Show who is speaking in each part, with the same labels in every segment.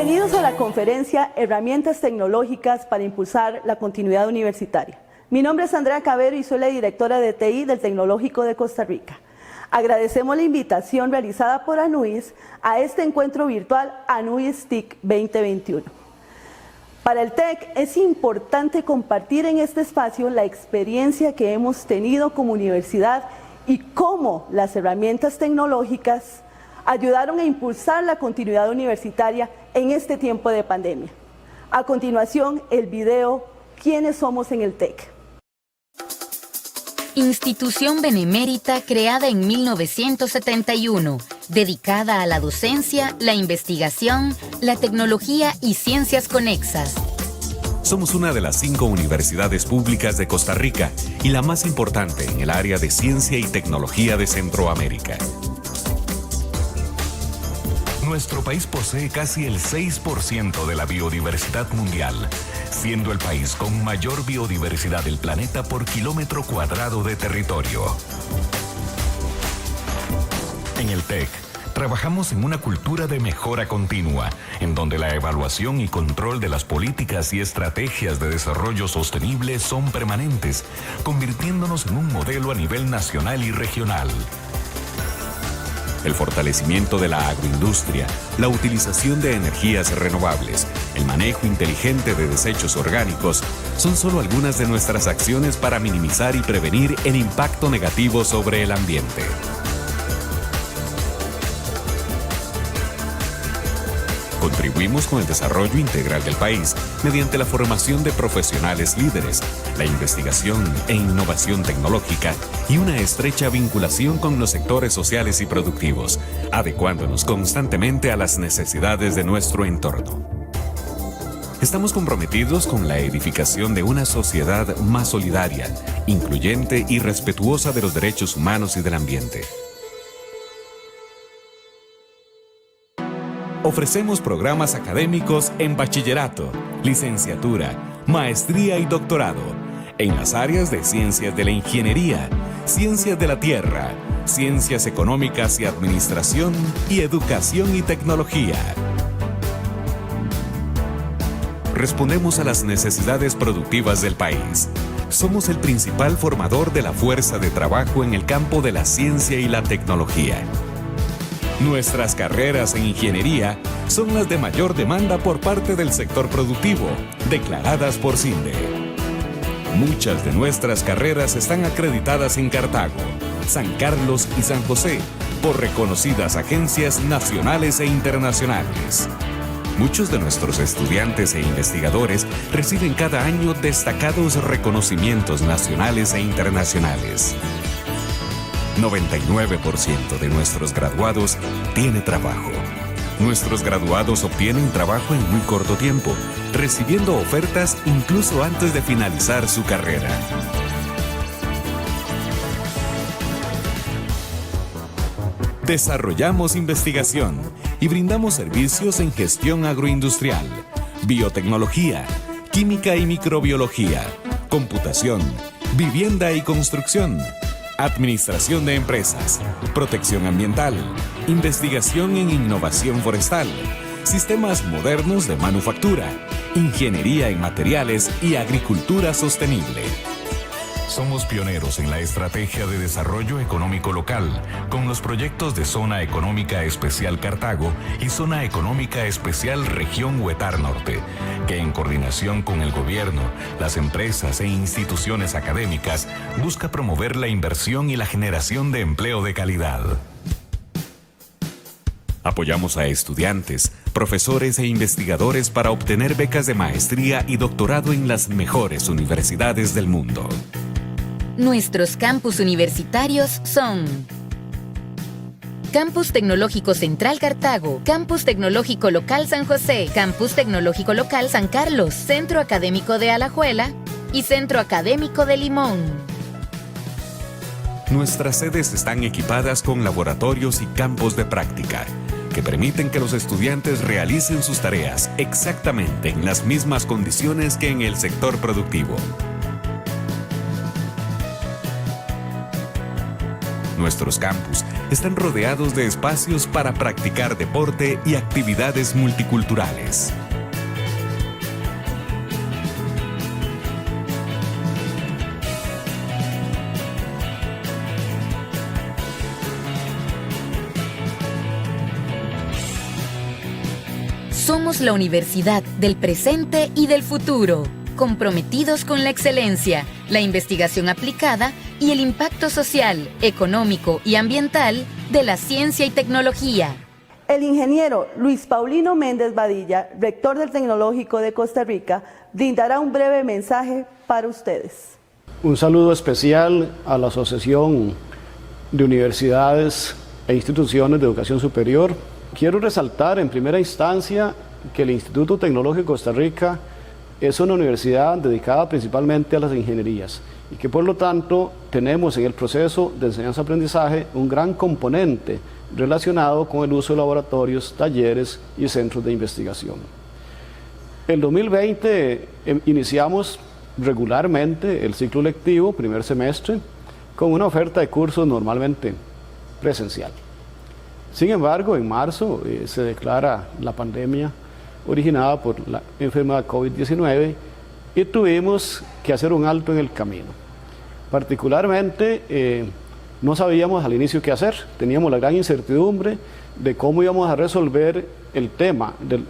Speaker 1: Bienvenidos a la conferencia Herramientas Tecnológicas para Impulsar la Continuidad Universitaria. Mi nombre es Andrea Cabero y soy la directora de TI del Tecnológico de Costa Rica. Agradecemos la invitación realizada por ANUIS a este encuentro virtual ANUIS TIC 2021. Para el TEC es importante compartir en este espacio la experiencia que hemos tenido como universidad y cómo las herramientas tecnológicas ayudaron a impulsar la continuidad universitaria en este tiempo de pandemia. A continuación, el video ¿Quiénes somos en el TEC?
Speaker 2: Institución benemérita creada en 1971, dedicada a la docencia, la investigación, la tecnología y ciencias conexas.
Speaker 3: Somos una de las 5 universidades públicas de Costa Rica y la más importante en el área de ciencia y tecnología de Centroamérica. Nuestro país posee casi el 6% de la biodiversidad mundial, siendo el país con mayor biodiversidad del planeta por kilómetro cuadrado de territorio. En el TEC, trabajamos en una cultura de mejora continua, en donde la evaluación y control de las políticas y estrategias de desarrollo sostenible son permanentes, convirtiéndonos en un modelo a nivel nacional y regional. El fortalecimiento de la agroindustria, la utilización de energías renovables, el manejo inteligente de desechos orgánicos son solo algunas de nuestras acciones para minimizar y prevenir el impacto negativo sobre el ambiente. Contribuimos con el desarrollo integral del país mediante la formación de profesionales líderes, la investigación e innovación tecnológica y una estrecha vinculación con los sectores sociales y productivos, adecuándonos constantemente a las necesidades de nuestro entorno. Estamos comprometidos con la edificación de una sociedad más solidaria, incluyente y respetuosa de los derechos humanos y del ambiente. Ofrecemos programas académicos en bachillerato, licenciatura, maestría y doctorado, en las áreas de ciencias de la ingeniería, ciencias de la tierra, ciencias económicas y administración y educación y tecnología. Respondemos a las necesidades productivas del país. Somos el principal formador de la fuerza de trabajo en el campo de la ciencia y la tecnología. Nuestras carreras en ingeniería son las de mayor demanda por parte del sector productivo, declaradas por CINDE. Muchas de nuestras carreras están acreditadas en Cartago, San Carlos y San José por reconocidas agencias nacionales e internacionales. Muchos de nuestros estudiantes e investigadores reciben cada año destacados reconocimientos nacionales e internacionales. 99% de nuestros graduados tiene trabajo. Nuestros graduados obtienen trabajo en muy corto tiempo, recibiendo ofertas incluso antes de finalizar su carrera. Desarrollamos investigación y brindamos servicios en gestión agroindustrial, biotecnología, química y microbiología, computación, vivienda y construcción, administración de empresas, protección ambiental, investigación en innovación forestal, sistemas modernos de manufactura, ingeniería en materiales y agricultura sostenible. Somos pioneros en la estrategia de desarrollo económico local, con los proyectos de Zona Económica Especial Cartago y Zona Económica Especial Región Huetar Norte, que en coordinación con el gobierno, las empresas e instituciones académicas busca promover la inversión y la generación de empleo de calidad. Apoyamos a estudiantes, profesores e investigadores para obtener becas de maestría y doctorado en las mejores universidades del mundo.
Speaker 2: Nuestros campus universitarios son Campus Tecnológico Central Cartago, Campus Tecnológico Local San José, Campus Tecnológico Local San Carlos, Centro Académico de Alajuela y Centro Académico de Limón.
Speaker 3: Nuestras sedes están equipadas con laboratorios y campos de práctica que permiten que los estudiantes realicen sus tareas exactamente en las mismas condiciones que en el sector productivo. Nuestros campus están rodeados de espacios para practicar deporte y actividades multiculturales.
Speaker 2: Somos la universidad del presente y del futuro, comprometidos con la excelencia, la investigación aplicada y el impacto social, económico y ambiental de la ciencia y tecnología.
Speaker 1: El ingeniero Luis Paulino Méndez Badilla, rector del Tecnológico de Costa Rica, brindará un breve mensaje para ustedes.
Speaker 4: Un saludo especial a la Asociación de Universidades e Instituciones de Educación Superior. Quiero resaltar en primera instancia que el Instituto Tecnológico de Costa Rica es una universidad dedicada principalmente a las ingenierías y que por lo tanto tenemos en el proceso de enseñanza-aprendizaje un gran componente relacionado con el uso de laboratorios, talleres y centros de investigación. El 2020 iniciamos regularmente el ciclo lectivo, primer semestre, con una oferta de cursos normalmente presencial. Sin embargo, en marzo se declara la pandemia originada por la enfermedad COVID-19 y tuvimos que hacer un alto en el camino. Particularmente, no sabíamos al inicio qué hacer, teníamos la gran incertidumbre de cómo íbamos a resolver el tema de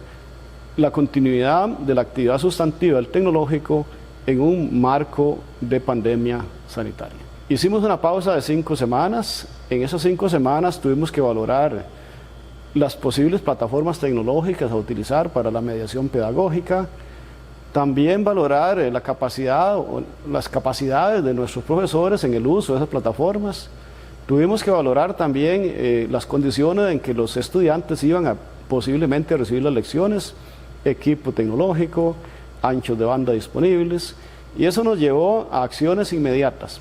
Speaker 4: la continuidad de la actividad sustantiva del tecnológico en un marco de pandemia sanitaria. Hicimos una pausa de 5 semanas. En esas 5 semanas tuvimos que valorar las posibles plataformas tecnológicas a utilizar para la mediación pedagógica, también valorar la capacidad o las capacidades de nuestros profesores en el uso de esas plataformas. Tuvimos que valorar también las condiciones en que los estudiantes iban a posiblemente recibir las lecciones, equipo tecnológico, anchos de banda disponibles, y eso nos llevó a acciones inmediatas.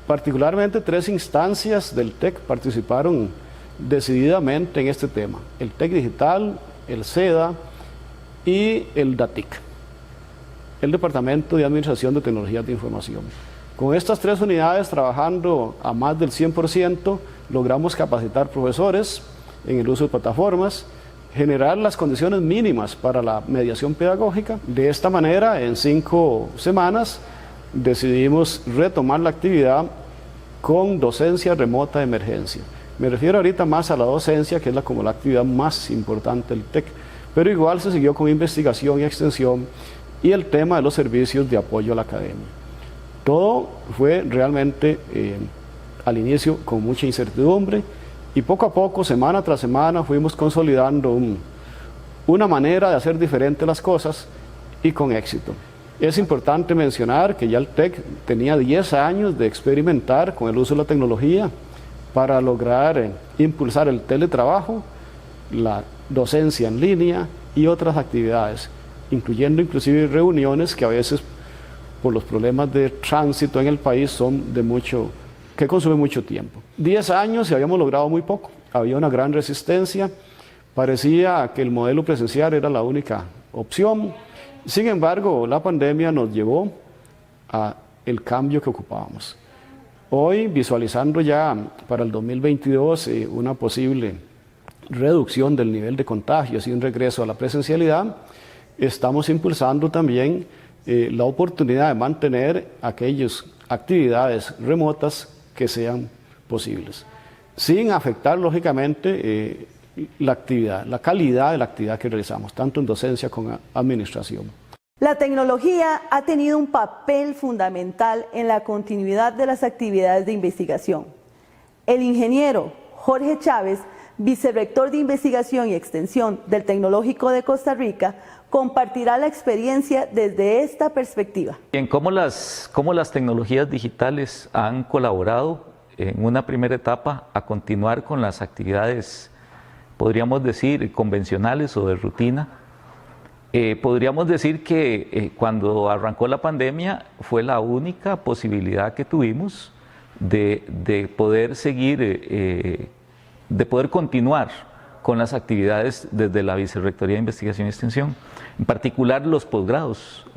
Speaker 4: Particularmente 3 instancias del TEC participaron decididamente en este tema: el TEC Digital, el SEDA y el DATIC, el Departamento de Administración de Tecnologías de Información. Con estas 3 unidades, trabajando a más del 100%, logramos capacitar profesores en el uso de plataformas, generar las condiciones mínimas para la mediación pedagógica. De esta manera, en 5 semanas, decidimos retomar la actividad con docencia remota de emergencia. Me refiero ahorita más a la docencia, que es como la actividad más importante del TEC, pero igual se siguió con investigación y extensión y el tema de los servicios de apoyo a la academia. Todo fue realmente al inicio con mucha incertidumbre y poco a poco, semana tras semana, fuimos consolidando una manera de hacer diferente las cosas y con éxito. Es importante mencionar que ya el TEC tenía 10 años de experimentar con el uso de la tecnología para lograr impulsar el teletrabajo, la docencia en línea y otras actividades, incluyendo inclusive reuniones que a veces por los problemas de tránsito en el país son que consumen mucho tiempo. 10 años y habíamos logrado muy poco, había una gran resistencia, parecía que el modelo presencial era la única opción. Sin embargo, la pandemia nos llevó al cambio que ocupábamos. Hoy, visualizando ya para el 2022 una posible reducción del nivel de contagios y un regreso a la presencialidad, estamos impulsando también la oportunidad de mantener aquellas actividades remotas que sean posibles, sin afectar lógicamente la actividad, la calidad de la actividad que realizamos, tanto en docencia como en administración.
Speaker 1: La tecnología ha tenido un papel fundamental en la continuidad de las actividades de investigación. El ingeniero Jorge Chávez, vicerrector de Investigación y Extensión del Tecnológico de Costa Rica, compartirá la experiencia desde esta perspectiva.
Speaker 5: Bien, ¿cómo las tecnologías digitales han colaborado en una primera etapa a continuar con las actividades, podríamos decir, convencionales o de rutina? Podríamos decir que cuando arrancó la pandemia fue la única posibilidad que tuvimos de poder seguir, de poder continuar con las actividades desde la Vicerrectoría de Investigación y Extensión, en particular los posgrados.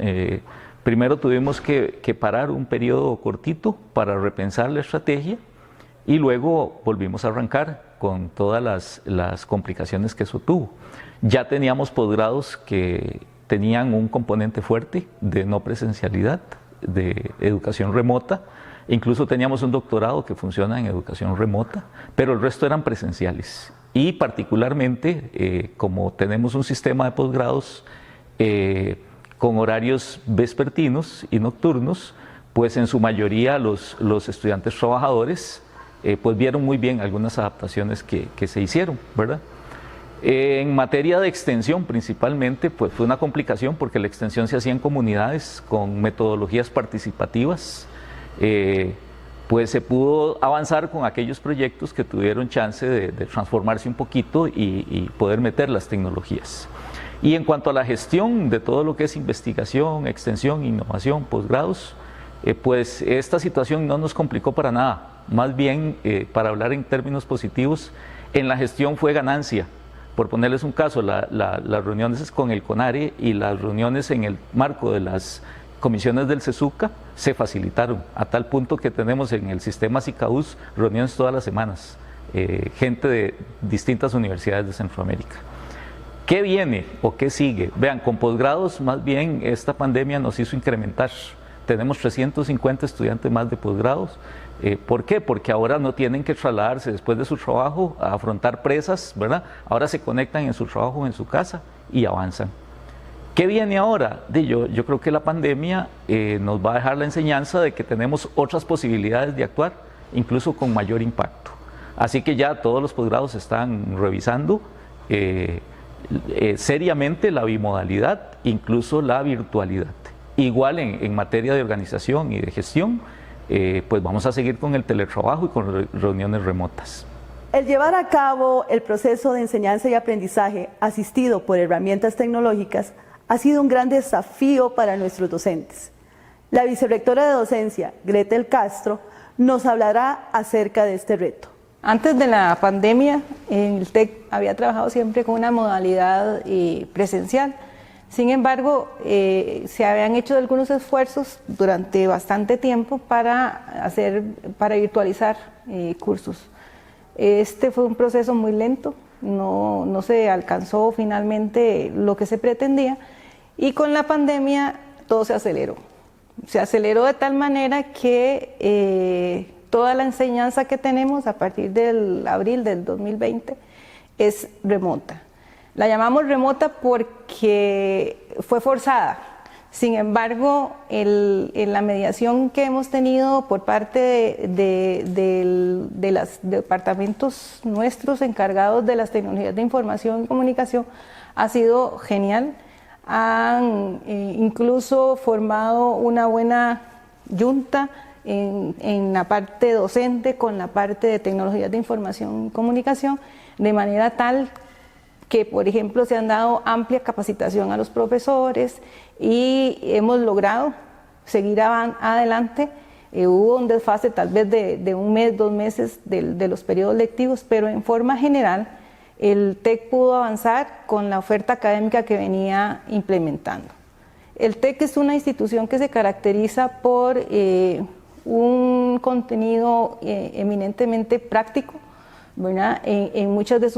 Speaker 5: Primero tuvimos que parar un periodo cortito para repensar la estrategia y luego volvimos a arrancar con todas las complicaciones que eso tuvo. Ya teníamos posgrados que tenían un componente fuerte de no presencialidad, de educación remota. Incluso teníamos un doctorado que funciona en educación remota, pero el resto eran presenciales. Y particularmente, como tenemos un sistema de posgrados con horarios vespertinos y nocturnos, pues en su mayoría los estudiantes trabajadores pues vieron muy bien algunas adaptaciones que se hicieron, ¿verdad? En materia de extensión principalmente, pues fue una complicación porque la extensión se hacía en comunidades con metodologías participativas. Pues se pudo avanzar con aquellos proyectos que tuvieron chance de transformarse un poquito y poder meter las tecnologías. Y en cuanto a la gestión de todo lo que es investigación, extensión, innovación, posgrados, pues esta situación no nos complicó para nada. Más bien, para hablar en términos positivos, en la gestión fue ganancia. Por ponerles un caso, las reuniones con el CONARE y las reuniones en el marco de las comisiones del CESUCA se facilitaron, a tal punto que tenemos en el sistema SICAUS reuniones todas las semanas, gente de distintas universidades de Centroamérica. ¿Qué viene o qué sigue? Vean, con posgrados más bien esta pandemia nos hizo incrementar. Tenemos 350 estudiantes más de posgrados. ¿Por qué? Porque ahora no tienen que trasladarse después de su trabajo a afrontar presas, ¿verdad? Ahora se conectan en su trabajo, en su casa y avanzan. ¿Qué viene ahora? Yo creo que la pandemia nos va a dejar la enseñanza de que tenemos otras posibilidades de actuar, incluso con mayor impacto. Así que ya todos los posgrados están revisando seriamente la bimodalidad, incluso la virtualidad. Igual en materia de organización y de gestión, pues vamos a seguir con el teletrabajo y con reuniones remotas.
Speaker 1: El llevar a cabo el proceso de enseñanza y aprendizaje asistido por herramientas tecnológicas ha sido un gran desafío para nuestros docentes. La vicerrectora de docencia, Gretel Castro, nos hablará acerca de este reto.
Speaker 6: Antes de la pandemia, el TEC había trabajado siempre con una modalidad presencial. Sin embargo, se habían hecho algunos esfuerzos durante bastante tiempo para virtualizar cursos. Este fue un proceso muy lento, no se alcanzó finalmente lo que se pretendía, y con la pandemia todo se aceleró. Se aceleró de tal manera que toda la enseñanza que tenemos a partir del abril del 2020 es remota. La llamamos remota porque fue forzada. Sin embargo, en la mediación que hemos tenido por parte de los departamentos nuestros encargados de las tecnologías de información y comunicación ha sido genial. Han incluso formado una buena yunta en la parte docente con la parte de tecnologías de información y comunicación, de manera tal que, por ejemplo, se han dado amplia capacitación a los profesores y hemos logrado seguir adelante. Hubo un desfase tal vez de un mes, 2 meses de los periodos lectivos, pero en forma general el TEC pudo avanzar con la oferta académica que venía implementando. El TEC es una institución que se caracteriza por un contenido eminentemente práctico, ¿verdad? En muchos de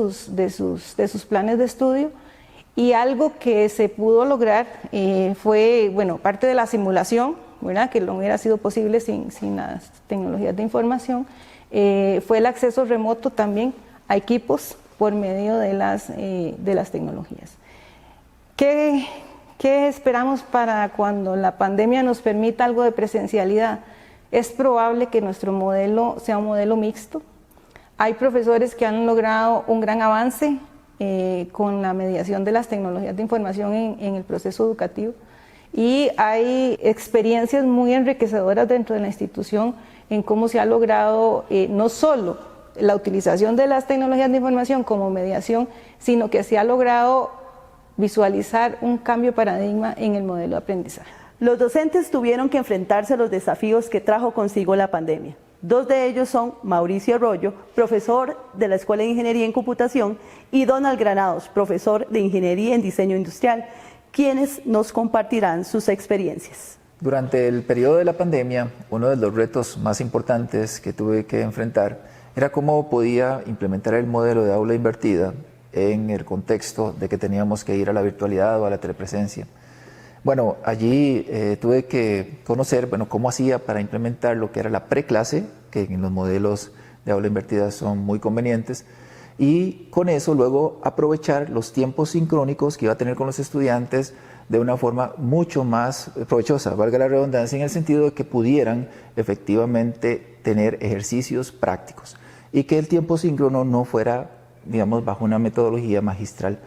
Speaker 6: sus planes de estudio, y algo que se pudo lograr fue, bueno, parte de la simulación, ¿verdad? Que no hubiera sido posible sin las tecnologías de información, fue el acceso remoto también a equipos por medio de las tecnologías. ¿Qué esperamos para cuando la pandemia nos permita algo de presencialidad? Es probable que nuestro modelo sea un modelo mixto. Hay profesores que han logrado un gran avance con la mediación de las tecnologías de información en el proceso educativo, y hay experiencias muy enriquecedoras dentro de la institución en cómo se ha logrado no solo la utilización de las tecnologías de información como mediación, sino que se ha logrado visualizar un cambio de paradigma en el modelo de aprendizaje.
Speaker 1: Los docentes tuvieron que enfrentarse a los desafíos que trajo consigo la pandemia. 2 de ellos son Mauricio Arroyo, profesor de la Escuela de Ingeniería en Computación, y Donald Granados, profesor de Ingeniería en Diseño Industrial, quienes nos compartirán sus experiencias.
Speaker 7: Durante el periodo de la pandemia, uno de los retos más importantes que tuve que enfrentar era cómo podía implementar el modelo de aula invertida en el contexto de que teníamos que ir a la virtualidad o a la telepresencia. Bueno, allí tuve que conocer cómo hacía para implementar lo que era la preclase, que en los modelos de aula invertida son muy convenientes, y con eso luego aprovechar los tiempos sincrónicos que iba a tener con los estudiantes de una forma mucho más provechosa, valga la redundancia, en el sentido de que pudieran efectivamente tener ejercicios prácticos y que el tiempo síncrono no fuera, digamos, bajo una metodología magistral.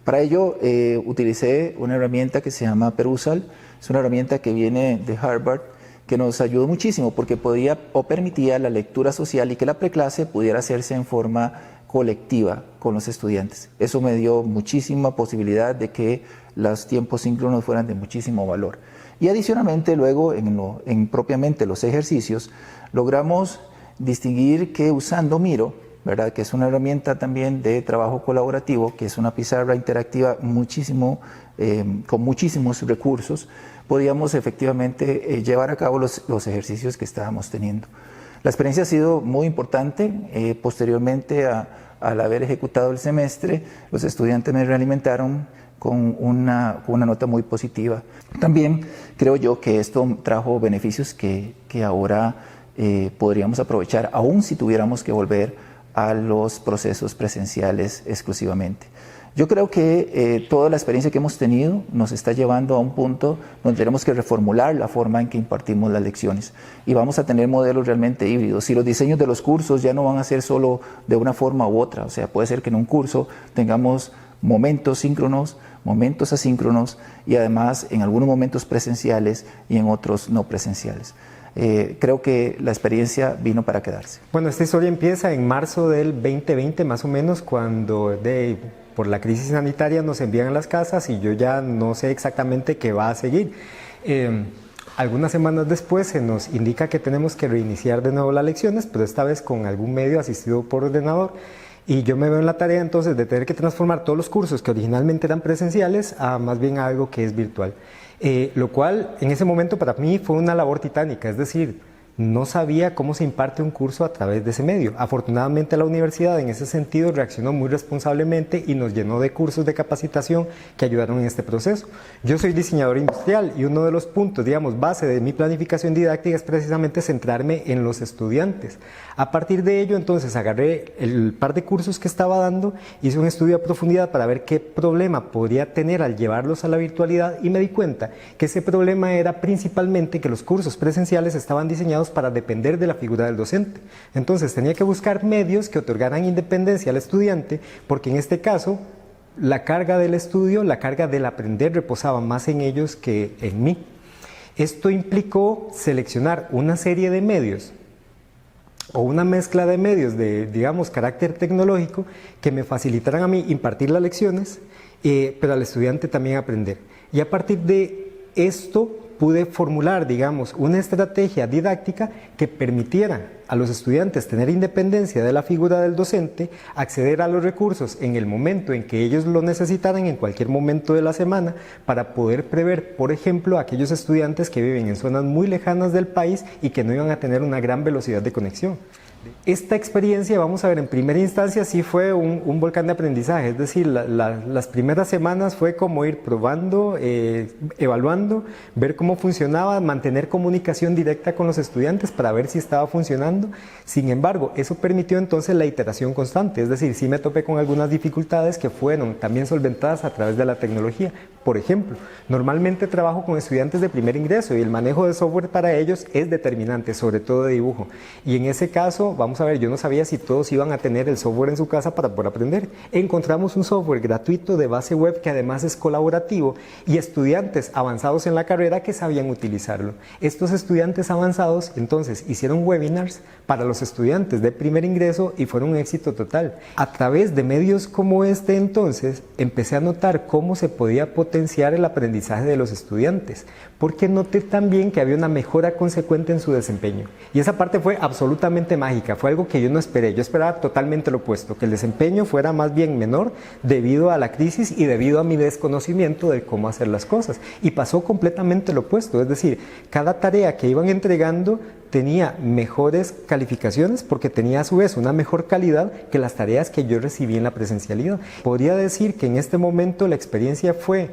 Speaker 7: Para ello utilicé una herramienta que se llama Perusall, es una herramienta que viene de Harvard, que nos ayudó muchísimo porque podía o permitía la lectura social y que la preclase pudiera hacerse en forma colectiva con los estudiantes. Eso me dio muchísima posibilidad de que los tiempos síncronos fueran de muchísimo valor. Y adicionalmente luego en propiamente los ejercicios logramos distinguir que usando Miro, ¿verdad?, que es una herramienta también de trabajo colaborativo, que es una pizarra interactiva con muchísimos recursos, podíamos efectivamente llevar a cabo los ejercicios que estábamos teniendo. La experiencia ha sido muy importante. Posteriormente al haber ejecutado el semestre, los estudiantes me realimentaron con una nota muy positiva. También creo yo que esto trajo beneficios que ahora podríamos aprovechar, aun si tuviéramos que volver a los procesos presenciales exclusivamente. Yo creo que toda la experiencia que hemos tenido nos está llevando a un punto donde tenemos que reformular la forma en que impartimos las lecciones y vamos a tener modelos realmente híbridos. Y los diseños de los cursos ya no van a ser solo de una forma u otra, o sea, puede ser que en un curso tengamos momentos síncronos, momentos asíncronos y además en algunos momentos presenciales y en otros no presenciales. Creo que la experiencia vino para quedarse.
Speaker 8: Bueno, esta historia empieza en marzo del 2020 más o menos, cuando por la crisis sanitaria nos envían a las casas y yo ya no sé exactamente qué va a seguir. Algunas semanas después se nos indica que tenemos que reiniciar de nuevo las lecciones, pero esta vez con algún medio asistido por ordenador. Y yo me veo en la tarea entonces de tener que transformar todos los cursos que originalmente eran presenciales a más bien algo que es virtual. Lo cual en ese momento para mí fue una labor titánica, es decir, no sabía cómo se imparte un curso a través de ese medio. Afortunadamente la universidad en ese sentido reaccionó muy responsablemente y nos llenó de cursos de capacitación que ayudaron en este proceso. Yo soy diseñador industrial y uno de los puntos, digamos, base de mi planificación didáctica es precisamente centrarme en los estudiantes. A partir de ello, entonces, agarré el par de cursos que estaba dando, hice un estudio a profundidad para ver qué problema podría tener al llevarlos a la virtualidad y me di cuenta que ese problema era principalmente que los cursos presenciales estaban diseñados para depender de la figura del docente. Entonces, tenía que buscar medios que otorgaran independencia al estudiante, porque en este caso, la carga del estudio, la carga del aprender reposaba más en ellos que en mí. Esto implicó seleccionar una serie de medios o una mezcla de medios de, digamos, carácter tecnológico que me facilitaran a mí impartir las lecciones, pero al estudiante también aprender. Y a partir de esto pude formular, digamos, una estrategia didáctica que permitiera a los estudiantes tener independencia de la figura del docente, acceder a los recursos en el momento en que ellos lo necesitaran, en cualquier momento de la semana, para poder prever, por ejemplo, a aquellos estudiantes que viven en zonas muy lejanas del país y que no iban a tener una gran velocidad de conexión. Esta experiencia, vamos a ver, en primera instancia sí fue un volcán de aprendizaje, es decir, las primeras semanas fue como ir probando, evaluando, ver cómo funcionaba, mantener comunicación directa con los estudiantes para ver si estaba funcionando. Sin embargo, eso permitió entonces la iteración constante, es decir, sí me topé con algunas dificultades que fueron también solventadas a través de la tecnología. Por ejemplo, normalmente trabajo con estudiantes de primer ingreso y el manejo de software para ellos es determinante, sobre todo de dibujo. Y en ese caso, vamos a ver, yo no sabía si todos iban a tener el software en su casa para poder aprender. Encontramos un software gratuito de base web que además es colaborativo y estudiantes avanzados en la carrera que sabían utilizarlo. Estos estudiantes avanzados entonces hicieron webinars para los estudiantes de primer ingreso y fueron un éxito total. A través de medios como este entonces empecé a notar cómo se podía potenciar el aprendizaje de los estudiantes, porque noté también que había una mejora consecuente en su desempeño. Y esa parte fue absolutamente mágica. mágica, fue algo que yo no esperé. Yo esperaba totalmente lo opuesto, que el desempeño fuera más bien menor debido a la crisis y debido a mi desconocimiento de cómo hacer las cosas. Y pasó completamente lo opuesto, es decir, cada tarea que iban entregando tenía mejores calificaciones porque tenía a su vez una mejor calidad que las tareas que yo recibí en la presencialidad. Podría decir que en este momento la experiencia fue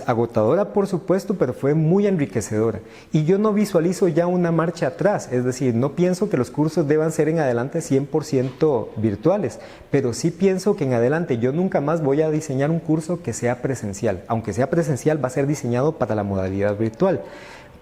Speaker 8: agotadora, por supuesto, pero fue muy enriquecedora. Y yo no visualizo ya una marcha atrás, es decir, no pienso que los cursos deban ser en adelante 100% virtuales, pero sí pienso que en adelante yo nunca más voy a diseñar un curso que sea presencial. Aunque sea presencial, va a ser diseñado para la modalidad virtual.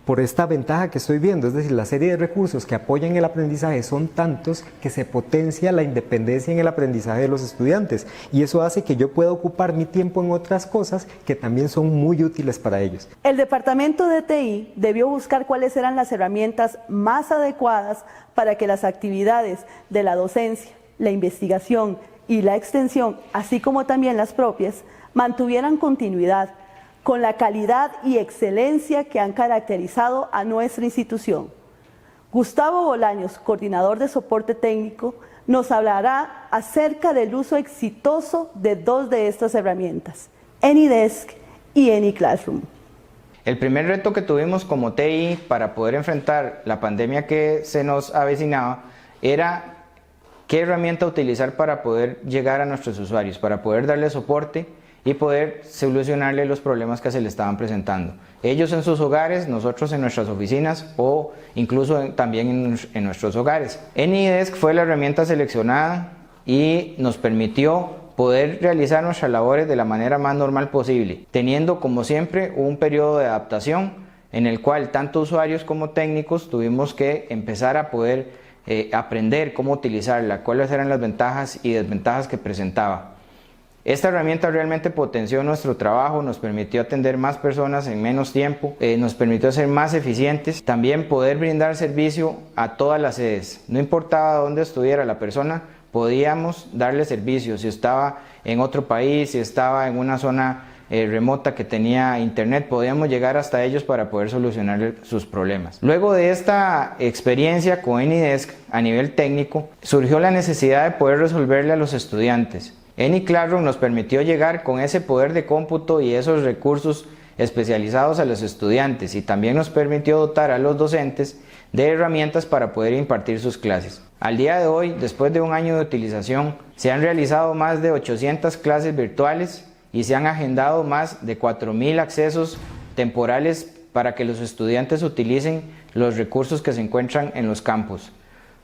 Speaker 8: Por esta ventaja que estoy viendo, es decir, la serie de recursos que apoyan el aprendizaje son tantos que se potencia la independencia en el aprendizaje de los estudiantes y eso hace que yo pueda ocupar mi tiempo en otras cosas que también son muy útiles para ellos.
Speaker 1: El Departamento de TI debió buscar cuáles eran las herramientas más adecuadas para que las actividades de la docencia, la investigación y la extensión, así como también las propias, mantuvieran continuidad con la calidad y excelencia que han caracterizado a nuestra institución. Gustavo Bolaños, coordinador de soporte técnico, nos hablará acerca del uso exitoso de dos de estas herramientas, AnyDesk y AnyClassroom.
Speaker 9: El primer reto que tuvimos como TI para poder enfrentar la pandemia que se nos avecinaba era qué herramienta utilizar para poder llegar a nuestros usuarios, para poder darle soporte y poder solucionarle los problemas que se le estaban presentando. Ellos en sus hogares, nosotros en nuestras oficinas o incluso también en nuestros hogares. AnyDesk fue la herramienta seleccionada y nos permitió poder realizar nuestras labores de la manera más normal posible, teniendo como siempre un periodo de adaptación en el cual tanto usuarios como técnicos tuvimos que empezar a poder aprender cómo utilizarla, cuáles eran las ventajas y desventajas que presentaba. Esta herramienta realmente potenció nuestro trabajo, nos permitió atender más personas en menos tiempo, nos permitió ser más eficientes, también poder brindar servicio a todas las sedes. No importaba dónde estuviera la persona, podíamos darle servicio, si estaba en otro país, si estaba en una zona remota que tenía internet, podíamos llegar hasta ellos para poder solucionar sus problemas. Luego de esta experiencia con AnyDesk a nivel técnico, surgió la necesidad de poder resolverle a los estudiantes. AnyClassroom nos permitió llegar con ese poder de cómputo y esos recursos especializados a los estudiantes y también nos permitió dotar a los docentes de herramientas para poder impartir sus clases. Al día de hoy, después de un año de utilización, se han realizado más de 800 clases virtuales y se han agendado más de 4.000 accesos temporales para que los estudiantes utilicen los recursos que se encuentran en los campus.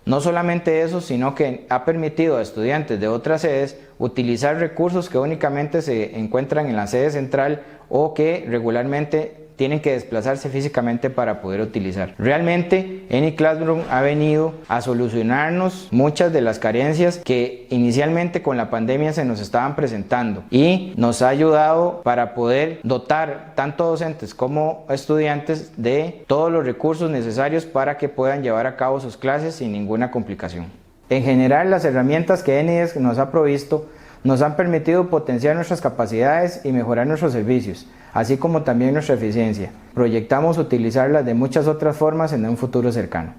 Speaker 9: No solamente eso, sino que ha permitido a estudiantes de otras sedes utilizar recursos que únicamente se encuentran en la sede central o que regularmente tienen que desplazarse físicamente para poder utilizar. Realmente AnyClassroom ha venido a solucionarnos muchas de las carencias que inicialmente con la pandemia se nos estaban presentando y nos ha ayudado para poder dotar tanto docentes como estudiantes de todos los recursos necesarios para que puedan llevar a cabo sus clases sin ninguna complicación. En general, las herramientas que AnyDesk nos ha provisto nos han permitido potenciar nuestras capacidades y mejorar nuestros servicios, así como también nuestra eficiencia. Proyectamos utilizarlas de muchas otras formas en un futuro cercano.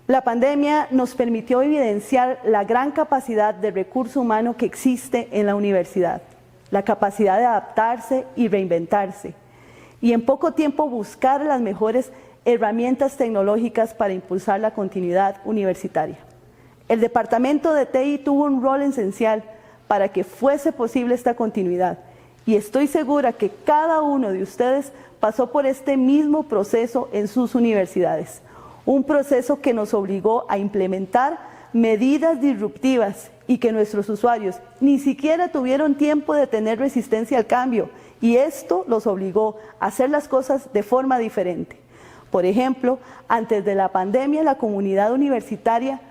Speaker 1: La pandemia nos permitió evidenciar la gran capacidad de recurso humano que existe en la universidad, la capacidad de adaptarse y reinventarse, y en poco tiempo buscar las mejores herramientas tecnológicas para impulsar la continuidad universitaria. El Departamento de TI tuvo un rol esencial para que fuese posible esta continuidad y estoy segura que cada uno de ustedes pasó por este mismo proceso en sus universidades, un proceso que nos obligó a implementar medidas disruptivas y que nuestros usuarios ni siquiera tuvieron tiempo de tener resistencia al cambio y esto los obligó a hacer las cosas de forma diferente. Por ejemplo, antes de la pandemia la comunidad universitaria,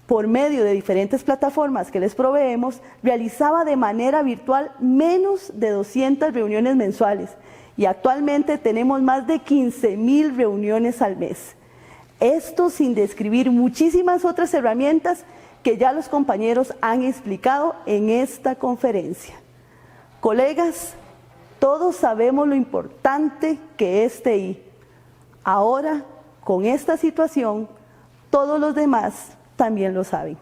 Speaker 1: por medio de diferentes plataformas que les proveemos, realizaba de manera virtual menos de 200 reuniones mensuales y actualmente tenemos más de 15.000 reuniones al mes. Esto sin describir muchísimas otras herramientas que ya los compañeros han explicado en esta conferencia. Colegas, todos sabemos lo importante que es TI. Ahora, con esta situación, todos los demás también lo saben.